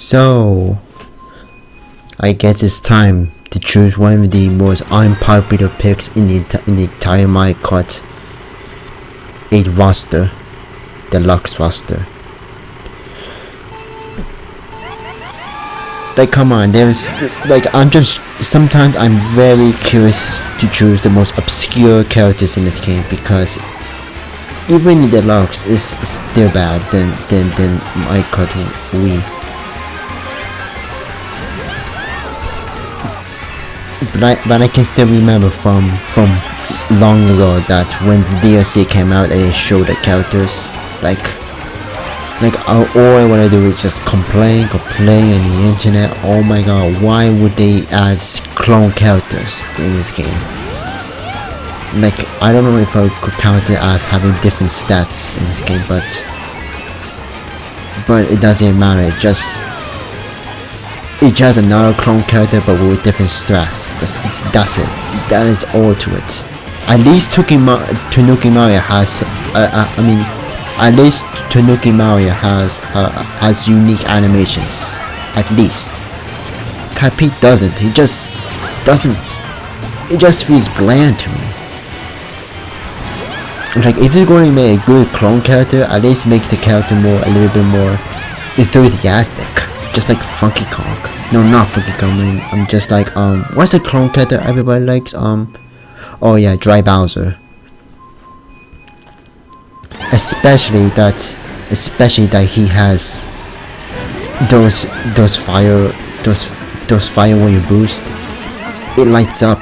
So, I guess it's time to choose one of the most unpopular picks in the entire my Kart 8 roster, Deluxe roster. Like, come on, sometimes I'm very curious to choose the most obscure characters in this game, because even the Deluxe is still bad than my Kart Wii. But I can still remember from long ago that when the DLC came out and they showed the characters, all I wanna do is just complain on the internet. Oh my god, why would they add clone characters in this game? Like, I don't know if I could count it as having different stats in this game, but it doesn't matter. It's just another clone character but with different strats. That's it. That is all to it. At least Tanuki Mario has at least Tanuki Mario has unique animations. At least Kart Pete doesn't. It just feels bland to me. Like, if you're going to make a good clone character, at least make the character a little bit more enthusiastic. Just like Funky Kong. No, not Funky Kong. I'm just like, what's a clone character everybody likes? Oh yeah, Dry Bowser. Especially that he has those fire when you boost, it lights up.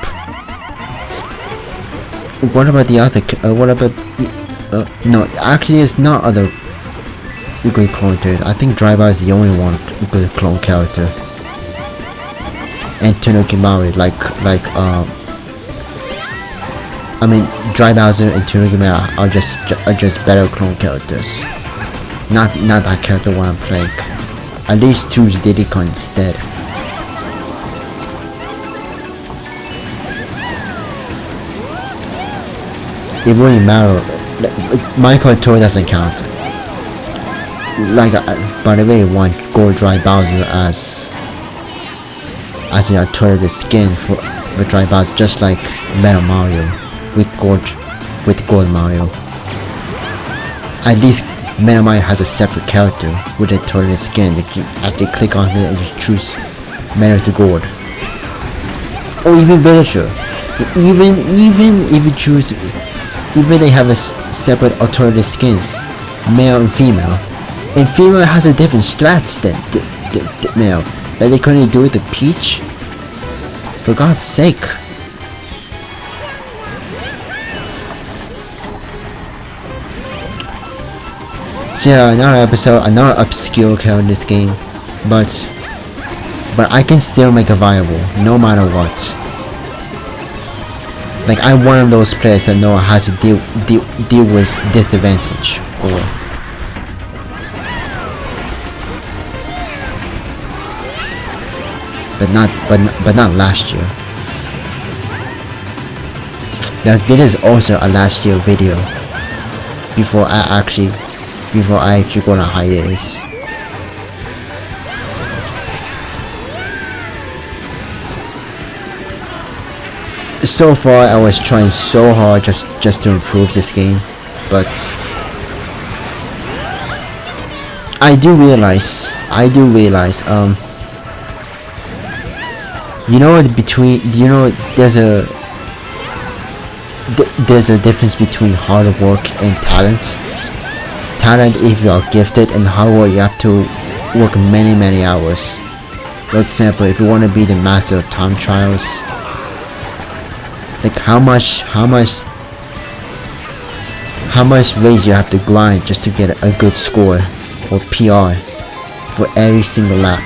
What about the other? No, actually, it's not other good clone character. I think Dry Bowser is the only one good clone character. And Tanuki Mario, Dry Bowser and Tanuki Mario are just better clone characters. Not that character when I'm playing. At least choose Diddy Kong instead. It wouldn't matter. My Kart Tour doesn't count. By the way, want Gold Dry Bowser as a toilet skin for Dry Bowser, just like Metal Mario with Gold Mario. At least Metal Mario has a separate character with a toilet skin. You can actually click on it and just choose Metal to Gold. Or even Villager. Even if you choose, even they have a separate alternative skins, male and female. And female has a different strats than the male. Like, they couldn't do it to Peach? For God's sake. So yeah, another obscure character in this game. But I can still make it viable, no matter what. Like, I'm one of those players that know how to deal with disadvantage, but not last year. Now, this is also a last year video before I actually go on a hiatus. So far, I was trying so hard just to improve this game, but I do realize, there's a difference between hard work and talent. Talent, if you are gifted, and hard work, you have to work many hours. For example, if you want to be the master of time trials, like how much ways you have to grind just to get a good score or PR for every single lap.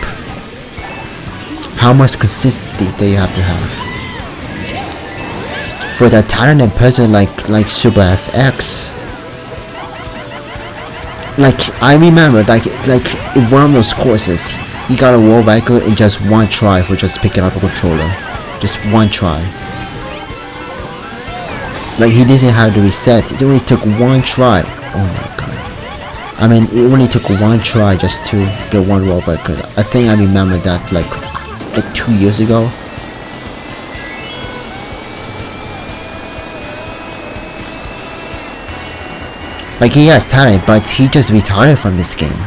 How much consistency do you have to have? For the talented person like Super FX, like I remember, like in one of those courses, he got a world record in just one try for just picking up a controller, just one try. Like, he didn't have to reset. It only took one try. Oh my god. I mean, it only took one try just to get one world record. I think I remember that like 2 years ago. Like, he has talent, but he just retired from this game.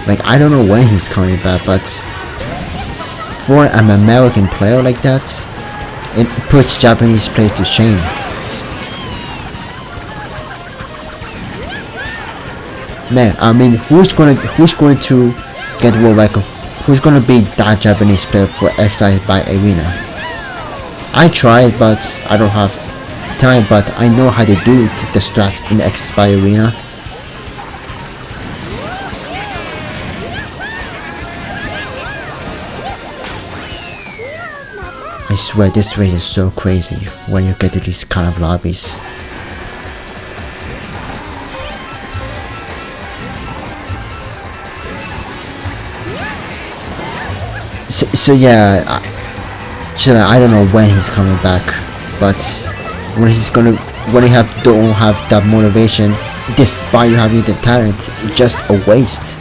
Like, I don't know when he's coming back, but for an American player like that, it puts Japanese players to shame. Man, I mean, who's going to get world record? Who's gonna be that Japanese player for X by Arena? I tried, but I don't have time. But I know how to do the strats in X by Arena. I swear this race is so crazy when you get to these kind of lobbies. So yeah, I don't know when he's coming back, but when don't have that motivation, despite you having the talent, it's just a waste.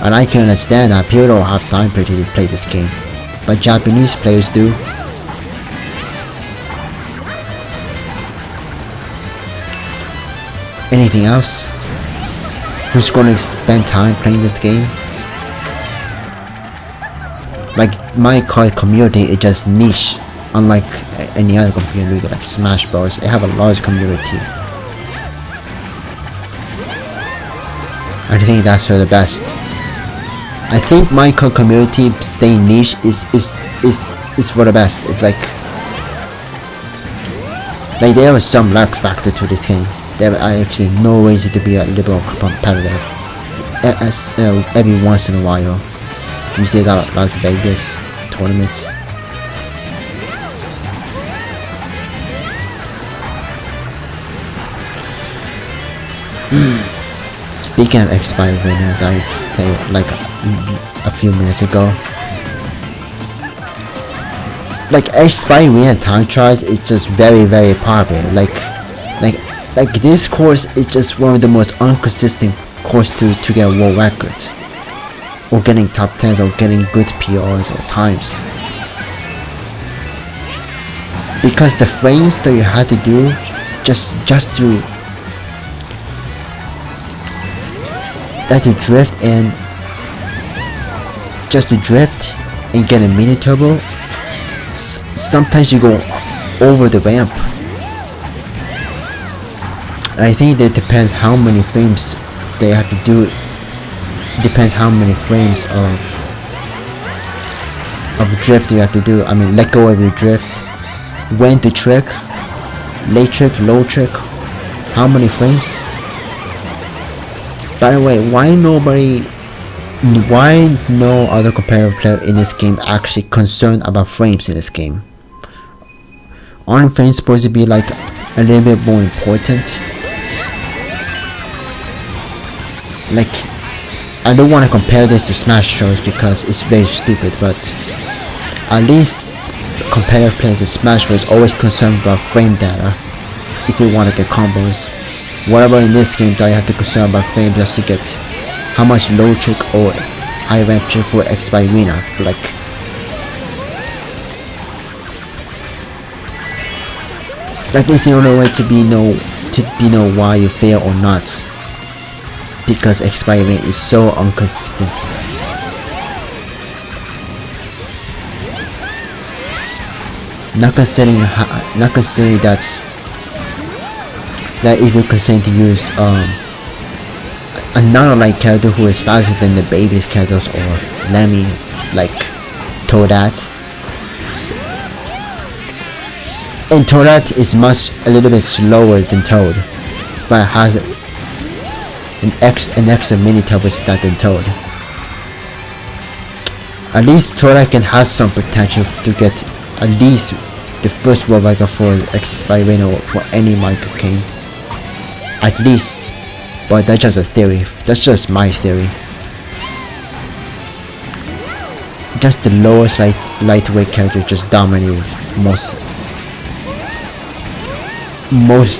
And I can understand that people don't have time to play this game, but Japanese players do. Anything else? Who's gonna spend time playing this game? Like, my Kart community is just niche, unlike any other community like Smash Bros. They have a large community. I think that's for the best. I think my Kart community staying niche is for the best. It's like there was some luck factor to this game. There are actually no reason to be a little competitive. Every once in a while. You see that at Las Vegas tournaments. Speaking of expired winner, that I say like a few minutes ago. Like, expired winner time trials is just very popular. Like this course is just one of the most inconsistent course to get a world record, or getting top 10s, or getting good PRs or times. Because the frames that you had to do just to drift and get a mini turbo, sometimes you go over the ramp. And I think that depends how many frames they have to do. Depends how many frames of drift you have to do. I mean, let go of your drift, when to trick, late trick, low trick, how many frames. By the way, why no other competitive player in this game actually concerned about frames in this game? Aren't frames supposed to be like a little bit more important? Like, I don't want to compare this to Smash shows because it's very stupid, but at least competitive players in Smash Bros. Always concerned about frame data if you want to get combos. Whatever in this game that you have to concern about frame just to get how much low trick or high ramp trick for X by Arena. Like it's the only way to know why you fail or not. Because X by Arena is so inconsistent. Not considering that if you consider to use a non-like character who is faster than the baby's characters, or Lemmy, like Toadette. And Toadette is a little bit slower than Toad, but has an extra mini turbo stat than Toad. At least Toadette can have some potential to get at least the first world record for X by Arena for any Michael King. At least. But that's just a theory. That's just my theory. Just the lowest lightweight character just dominated most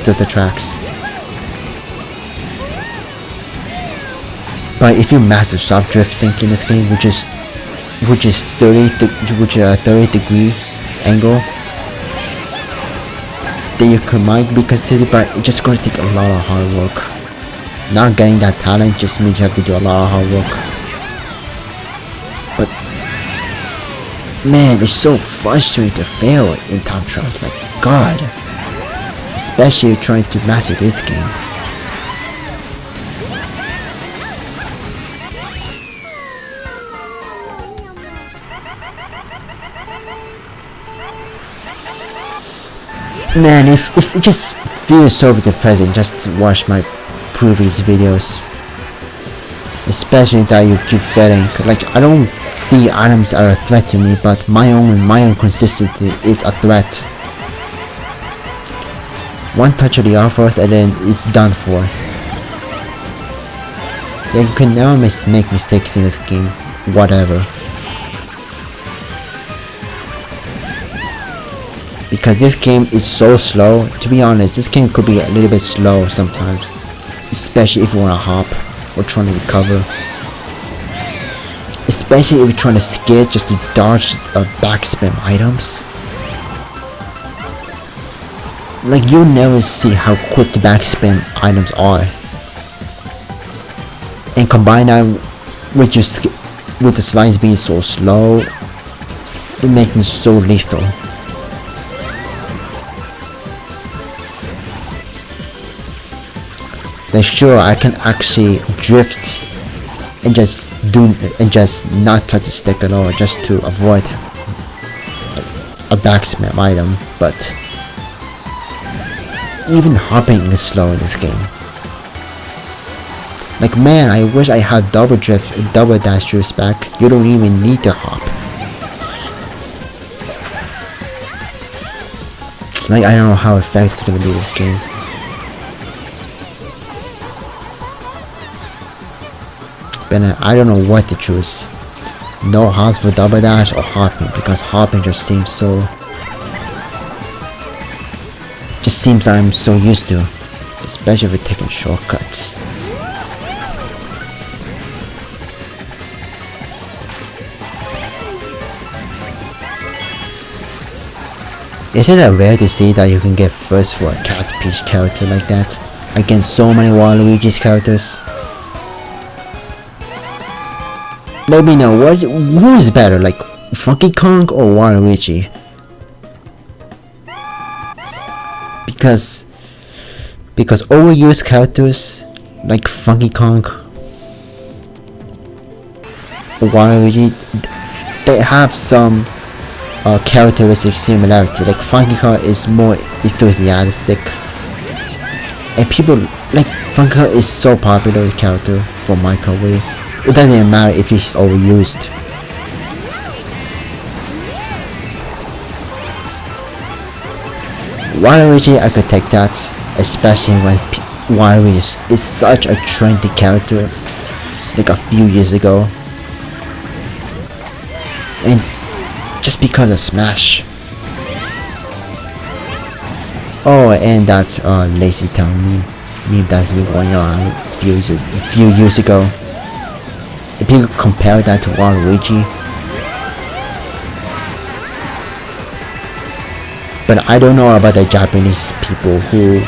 of the tracks. But if you master soft drifting in this game, which is 30 degree angle, then you might be considered, but it's just going to take a lot of hard work. Not getting that talent just means you have to do a lot of hard work. But man, it's so frustrating to fail in time trials, like god. Especially trying to master this game. Man, if it just feels so depressing just to watch my previous videos. Especially that you keep failing. Like, I don't see items are a threat to me, but my own consistency is a threat. One touch of the offers and then it's done for. Yeah, you can never make mistakes in this game. Whatever. Because this game is so slow. To be honest, this game could be a little bit slow sometimes. Especially if you want to hop or trying to recover. Especially if you're trying to skid just to dodge backspam items. Like, you'll never see how quick the backspam items are. And combine that with the slides being so slow, it makes them so lethal. Then sure, I can actually drift and just not touch the stick at all, just to avoid a backspam item. But even hopping is slow in this game. Like, man, I wish I had double drift and double dash drift back. You don't even need to hop. Like, I don't know how effective it's gonna be this game. But I don't know what to choose. No hops for double dash or hopping, because hopping just seems so... I'm so used to. Especially if you're taking shortcuts. Isn't it rare to see that you can get first for a Cat Peach character like that? Against so many Waluigi's characters? Let me know, who's better, like Funky Kong or Waluigi? Because overused characters like Funky Kong or Waluigi, they have some characteristic similarity. Like, Funky Kong is more enthusiastic, and people like Funky Kong is so popular character for Microwave. It doesn't matter if he's overused. Waluigi, I could take that, especially when Waluigi is such a trendy character, like a few years ago, and just because of Smash. Oh, and that Lazy Town meme that's been going on a few years ago. If you compare that to Waluigi, but I don't know about the Japanese people who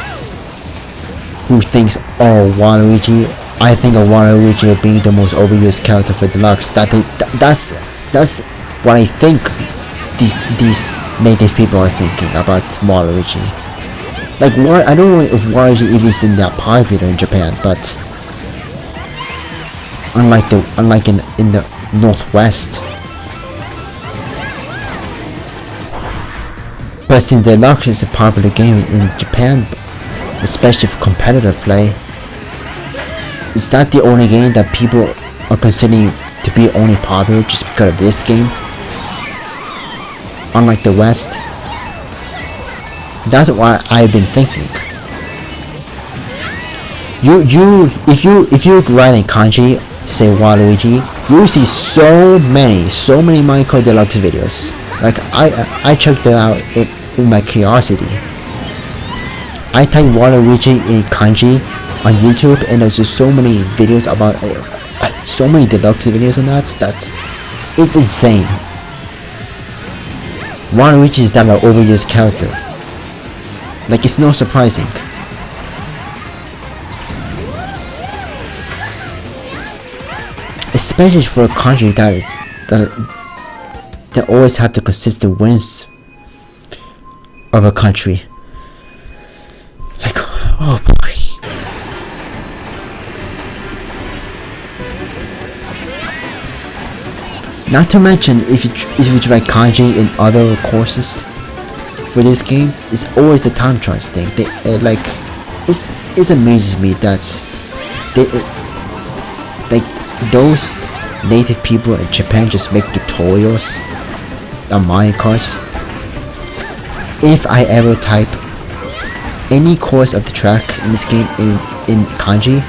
thinks, oh, Waluigi. I think of Waluigi being the most overused character for Deluxe. That's what I think these native people are thinking about Waluigi. Like, I don't know if Waluigi even is in that popular in Japan, but unlike in the Northwest. But since Deluxe is a popular game in Japan, especially for competitive play, is that the only game that people are considering to be only popular just because of this game? Unlike the West. That's what I've been thinking. If you write in kanji, say Waluigi, you see so many Minecraft Deluxe videos. Like, I checked it out in my curiosity. I type Waluigi in kanji on YouTube, and there's just so many videos about so many deluxe videos on that. It's insane. One of which is that an overused character. Like, it's no surprising. Especially for a country that always have the consistent wins of a country. Like, oh boy. Not to mention, if you try kanji in other courses for this game, it's always the time trials thing. They like, it amazes me that they like those native people in Japan just make tutorials on Mario Kart. If I ever type any course of the track in this game in kanji,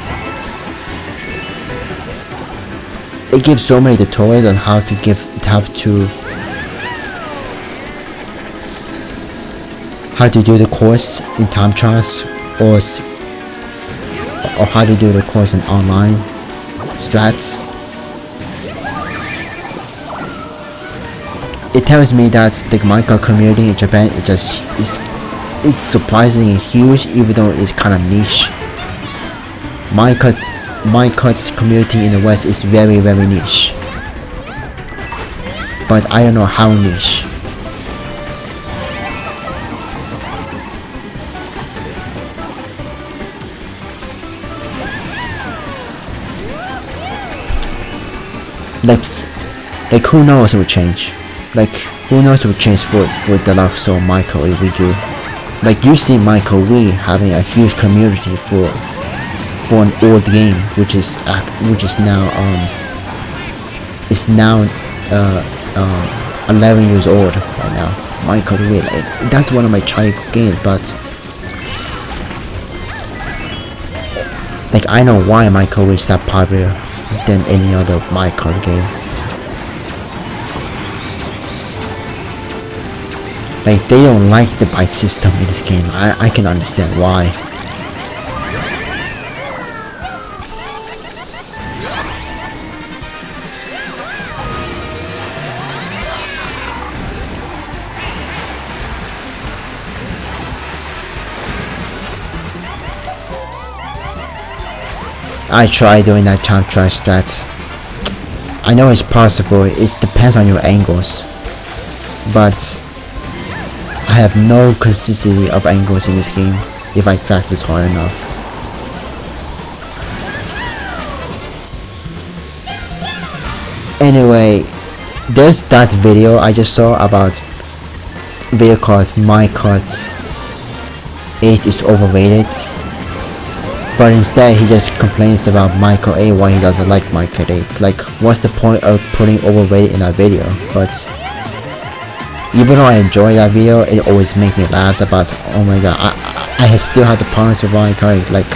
it gives so many tutorials on how to do the course in time trials, or how to do the course in online strats. It tells me that the Mario Kart community in Japan is surprisingly huge, even though it's kind of niche. Mario Kart's community in the West is very, very niche, but I don't know how niche. Like who knows what will change? Like, who knows what will change for Deluxe or Michael if we do? Like, you see Michael Wii having a huge community for an old game, which is now 11 years old right now. Michael Wii, like, that's one of my childhood games, but like, I know why Michael Wii is that popular than any other Mario Kart game. Like, they don't like the bike system in this game. I can understand why. I tried doing that time trial strats. I know it's possible, it depends on your angles, but I have no consistency of angles in this game if I practice hard enough. Anyway, there's that video I just saw about video called My Kart 8 is overrated. But instead he just complains about Michael 8, why he doesn't like Michael 8. Like, what's the point of putting overrated in that video? But even though I enjoy that video, it always makes me laugh about, oh my god, I still have the problems with Michael 8, like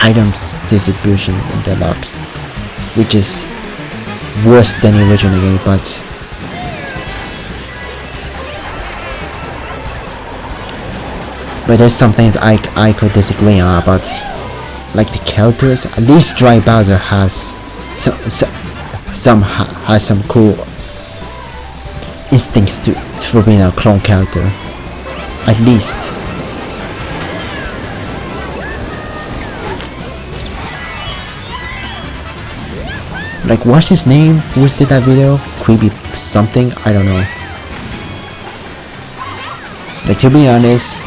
items distribution in Deluxe, which is worse than the original game, but there's some things I could disagree on about. Like the characters, at least Dry Bowser has some cool instincts for being a clone character, at least. Like, what's his name? Who did that video? Creepy something? I don't know. Like, to be honest,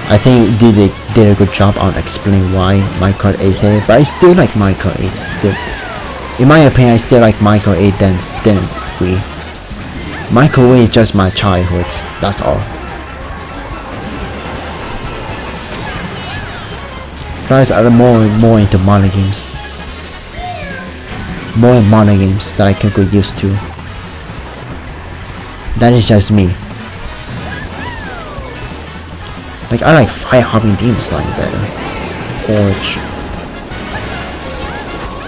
I think they did a good job on explaining why Mario Kart 8 is here, but I still like Mario Kart 8 still. In my opinion, I still like Mario Kart 8 than Wii. Mario Kart Wii is just my childhood, that's all. Plus, I'm more into modern games. More modern games that I can get used to. That is just me. Like, I like Fire Hopping Demon Slime better,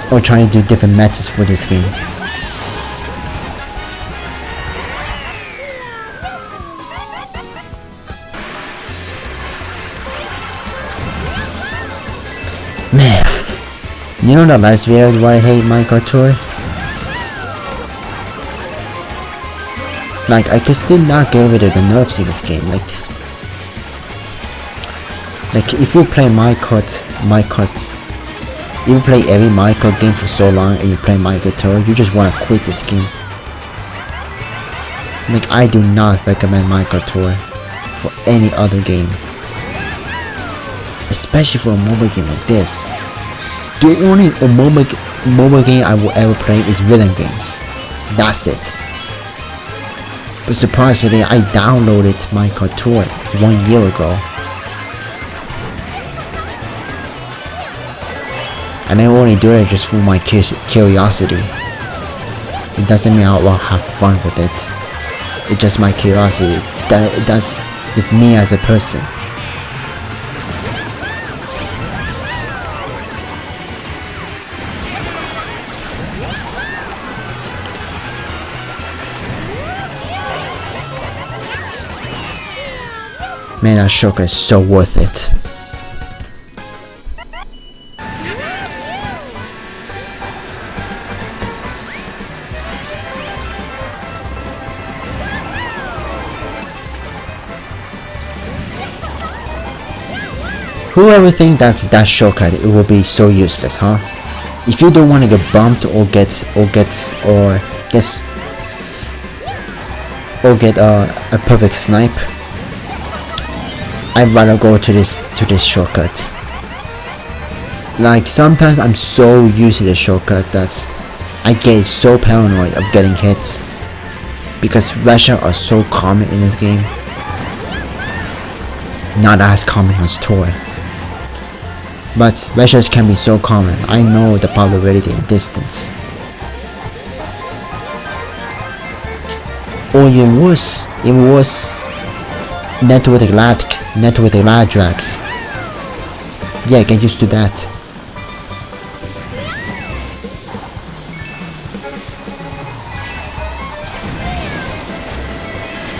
or trying to do different methods for this game. Man, You know the last video why I hate Minecraft Tour? Like, I could still not get rid of the nerfs in this game. Like if you play Minecraft, if you play every Minecraft game for so long and you play Minecraft Tour, you just wanna quit this game. Like, I do not recommend Minecraft Tour for any other game, especially for a mobile game like this. The only mobile game I will ever play is rhythm games. That's it. But surprisingly, I downloaded Minecraft Tour 1 year ago, and I only do it just for my curiosity. It doesn't mean I will have fun with it. It's just my curiosity. It's me as a person. Man, that shotgun is so worth it. Whoever thinks that shortcut, it will be so useless, huh? If you don't want to get bumped or get a perfect snipe, I'd rather go to this shortcut. Like, sometimes I'm so used to the shortcut that I get so paranoid of getting hit, because rushes are so common in this game. Not as common as Tour, but rushes can be so common. I know the probability and distance. Or even worse, network lag drags. Yeah, get used to that.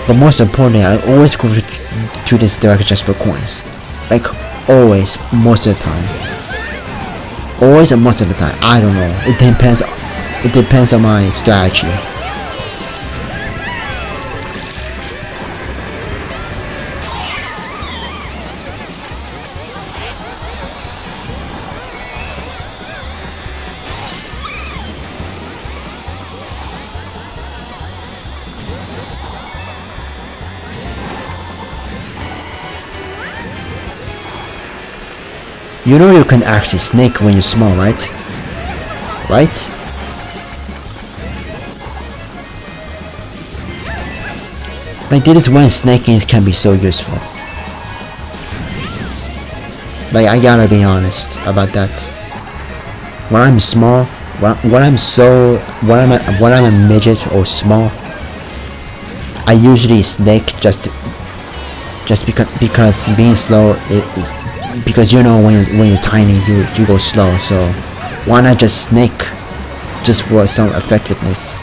But most importantly, I always go to this direction just for coins. Like, always, most of the time. Always and most of the time. I don't know. It depends on my strategy. You know you can actually snake when you're small, right? Right? Like, this is when snaking can be so useful. Like, I gotta be honest about that. When I'm small, when I'm a midget or small, I usually snake just because being slow is. Because you know when you're tiny you go slow, so why not just snake just for some effectiveness.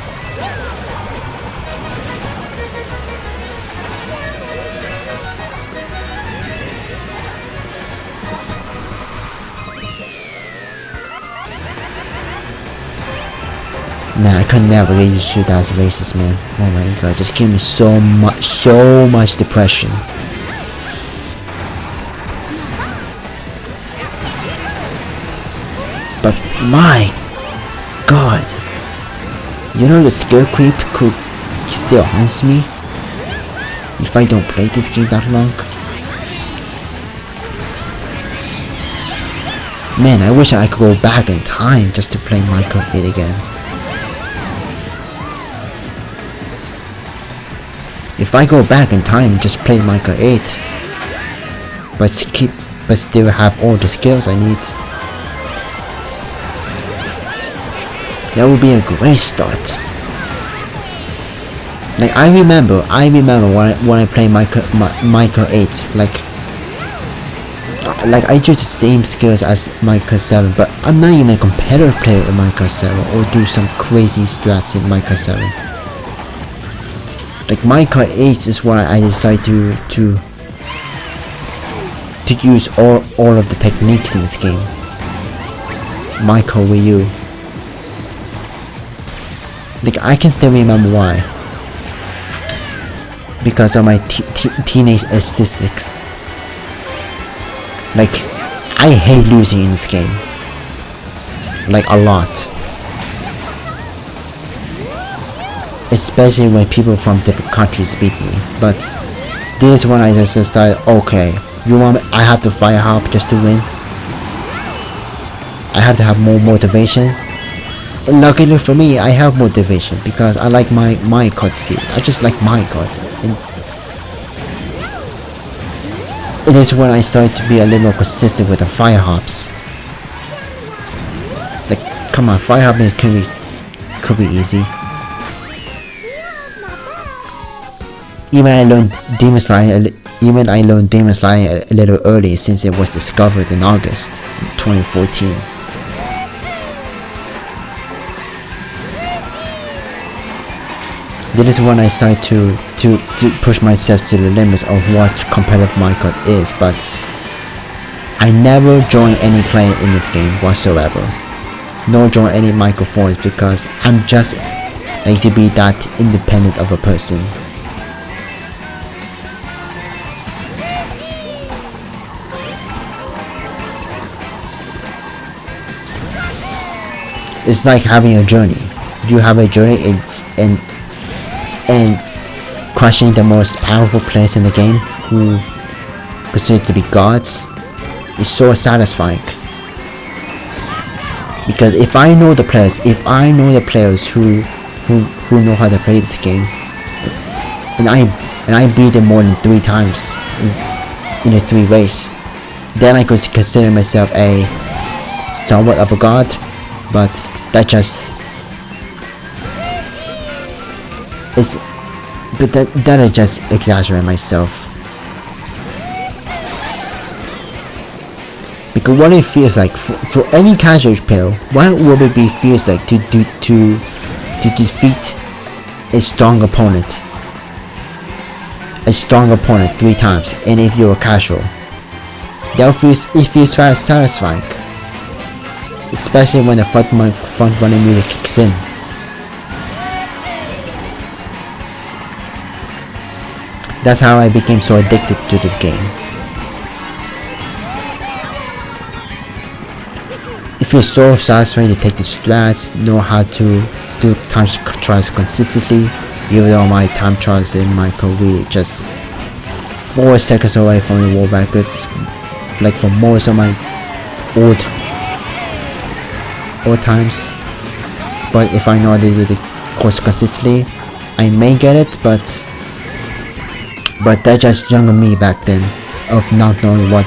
Man, I could never get used to that racist, man. Oh my god, just give me so much depression. But my god, you know the skill creep could still haunts me if I don't play this game that long. Man, I wish I could go back in time just to play Minecraft 8 again. If I go back in time and just play Minecraft 8, but still have all the skills I need, that would be a great start. Like, I remember when I played Minecraft 8, like I use the same skills as Minecraft 7, but I'm not even a competitive player in Minecraft 7 or do some crazy strats in Minecraft 7. Like, Minecraft 8 is where I decide to use all of the techniques in this game. Michael Wii U. Like, I can still remember why. Because of my teenage aesthetics. Like, I hate losing in this game. Like, a lot. Especially when people from different countries beat me. But this one I just started, okay, you want me, I have to fire hop just to win. I have to have more motivation. And luckily for me, I have motivation because I like my cutscene. I just like my cutscene. And it is when I started to be a little more consistent with the fire hops. Like, come on, fire hopping could be easy. Even I learned Demon Slayer a little early since it was discovered in August 2014. This is when I started to push myself to the limits of what competitive Minecraft is, but I never joined any clan in this game whatsoever. Nor join any microphones because I'm just like to be that independent of a person. It's like having a journey. You have a journey and crushing the most powerful players in the game who considered to be gods is so satisfying. Because if I know the players who know how to play this game, and I beat them more than 3 times in the 3 ways, then I could consider myself a somewhat of a god, but that just that I just exaggerate myself. Because what it feels like for any casual player, what would it be feels like to defeat a strong opponent 3 times, and if you're a casual, it feels very satisfying, especially when the front running music kicks in. That's how I became so addicted to this game. It feels so satisfying to take the strats, know how to do time trials consistently, even though my time trials in my career just 4 seconds away from the world records, like for most of my old times. But if I know how to do the course consistently, I may get it, but that's just younger me back then, of not knowing what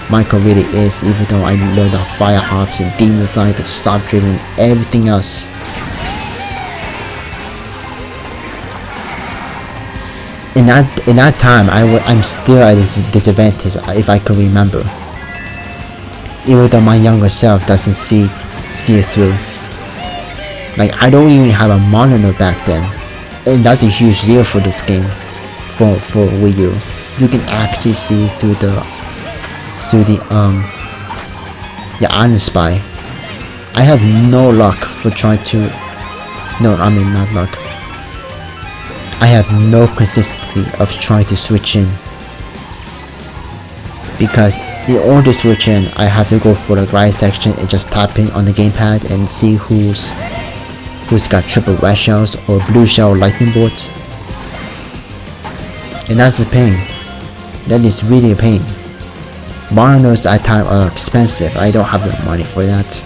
Minecraft really is, even though I learned the fire hops and Demon Slayer, the stop driven, everything else. In that time, I'm still at a disadvantage, if I could remember. Even though my younger self doesn't see it through. Like, I don't even have a monitor back then, and that's a huge deal for this game. For Wii U, you can actually see through the Iron Spy. I have no luck for trying to. No, I mean not luck. I have no consistency of trying to switch in, because in order to switch in, I have to go for the right section and just tap in on the gamepad and see who's got triple red shells or blue shell lightning bolts. And that's a pain. That is really a pain. Monitors at times are expensive. I don't have the money for that.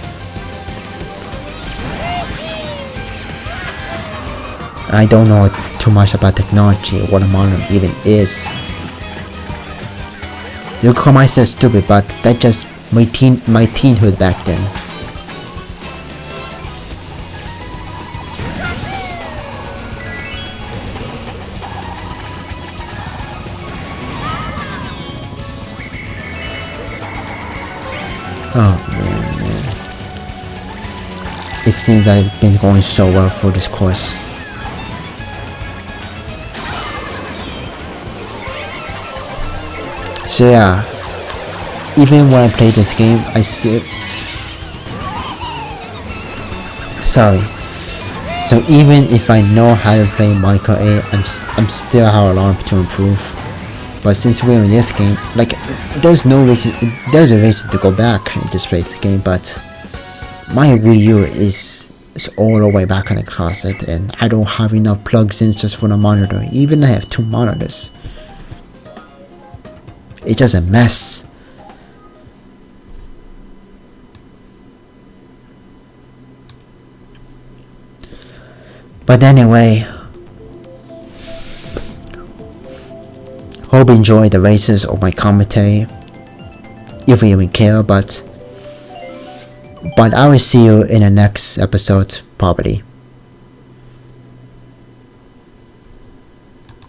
I don't know too much about technology, what a monitor even is. You call myself stupid, but that's just my teenhood back then. Oh man. It seems I've been going so well for this course. So yeah, even when I play this game, I still Sorry. So even if I know how to play Michael A, I'm still have a lot to improve. But since we're in this game, like, there's a reason to go back and just play the game, but my Wii U is all the way back in the closet, and I don't have enough plugs in just for the monitor. Even I have 2 monitors. It's just a mess. But anyway, hope you enjoy the races or my commentary, if you even care. But I will see you in the next episode, probably.